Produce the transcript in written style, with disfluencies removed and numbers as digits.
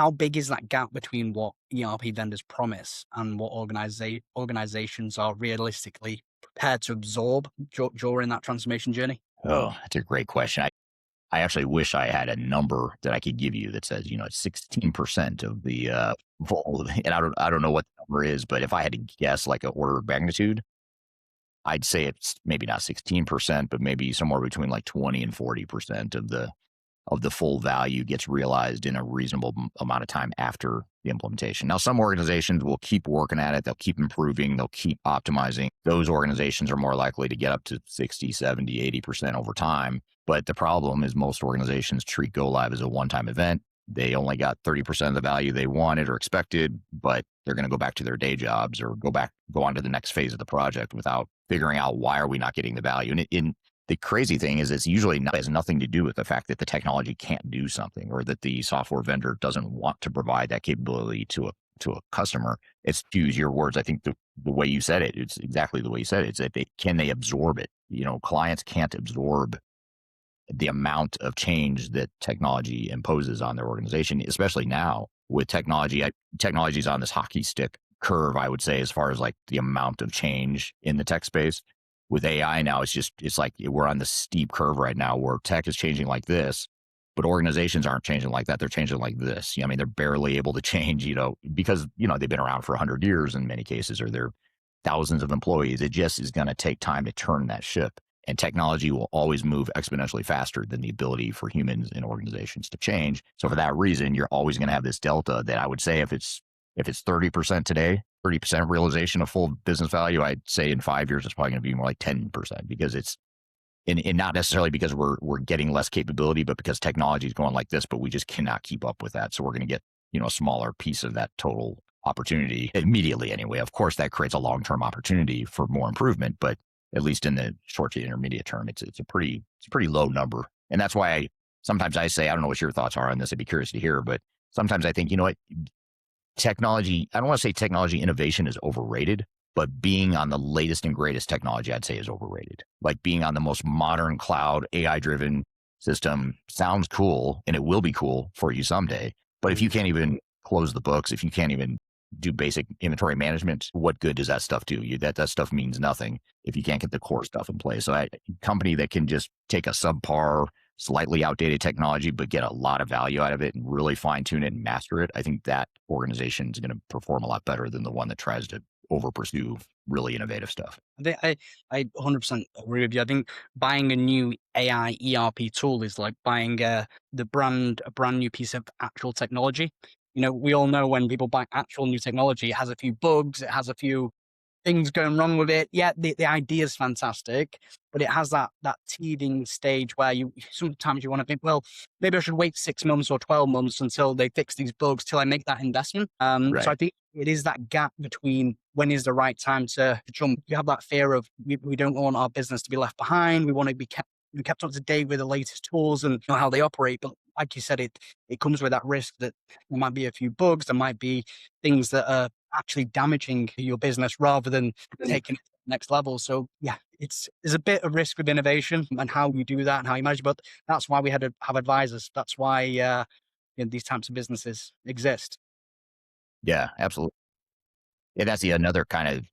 how big is that gap between what ERP vendors promise and what organizations are realistically prepared to absorb during that transformation journey? Oh, that's a great question. I actually wish I had a number that I could give you that says, it's 16% of the vol, and I don't know what the number is, but if I had to guess like an order of magnitude, I'd say it's maybe not 16%, but maybe somewhere between like 20 and 40% of the full value gets realized in a reasonable amount of time after the implementation. Now, some organizations will keep working at it. They'll keep improving. They'll keep optimizing. Those organizations are more likely to get up to 60, 70, 80% over time. But the problem is most organizations treat go live as a one-time event. They only got 30% of the value they wanted or expected, but they're going to go back to their day jobs or go on to the next phase of the project without figuring out why are we not getting the value. And the crazy thing is it's usually has nothing to do with the fact that the technology can't do something or that the software vendor doesn't want to provide that capability to a customer. It's, to use your words, I think the way you said it, it's exactly the way you said it. It's that can they absorb it? Clients can't absorb the amount of change that technology imposes on their organization, especially now with technology. Technology's on this hockey stick curve, I would say, as far as like the amount of change in the tech space. With AI now, it's like we're on the steep curve right now where tech is changing like this, but organizations aren't changing like that. They're changing like this. I mean, they're barely able to change, because, they've been around for 100 years in many cases, or they're thousands of employees. It just is going to take time to turn that ship. And technology will always move exponentially faster than the ability for humans and organizations to change. So for that reason, you're always going to have this delta that I would say if it's 30% today, 30% realization of full business value, I'd say in 5 years, it's probably going to be more like 10% because it's and not necessarily because we're getting less capability, but because technology is going like this, but we just cannot keep up with that. So we're going to get, a smaller piece of that total opportunity immediately anyway. Of course, that creates a long-term opportunity for more improvement, but at least in the short to intermediate term, it's a pretty low number. And that's why sometimes I say, I don't know what your thoughts are on this. I'd be curious to hear, but sometimes I think, what, technology, I don't want to say technology innovation is overrated, but being on the latest and greatest technology, I'd say is overrated. Like being on the most modern cloud AI driven system sounds cool and it will be cool for you someday. But if you can't even close the books, if you can't even do basic inventory management, what good does that stuff do you? That stuff means nothing if you can't get the core stuff in place. So a company that can just take a subpar, slightly outdated technology, but get a lot of value out of it and really fine tune it and master it, I think that organization is going to perform a lot better than the one that tries to over pursue really innovative stuff. I 100% agree with you. I think buying a new AI ERP tool is like buying a brand new piece of actual technology. We all know when people buy actual new technology, it has a few bugs, it has a few things going wrong with it. Yeah, the idea is fantastic, but it has that teething stage where you sometimes you want to think, well, maybe I should wait 6 months or 12 months until they fix these bugs till I make that investment. So Right. I think it is that gap between when is the right time to jump. You have that fear of we don't want our business to be left behind. We want to be kept up to date with the latest tools and how they operate. But like you said, it comes with that risk that there might be a few bugs, there might be things that are actually damaging your business rather than taking it to the next level. So yeah, there's a bit of risk with innovation and how you do that and how you manage. But that's why we had to have advisors. That's why these types of businesses exist. Yeah, absolutely. Yeah, that's the another kind of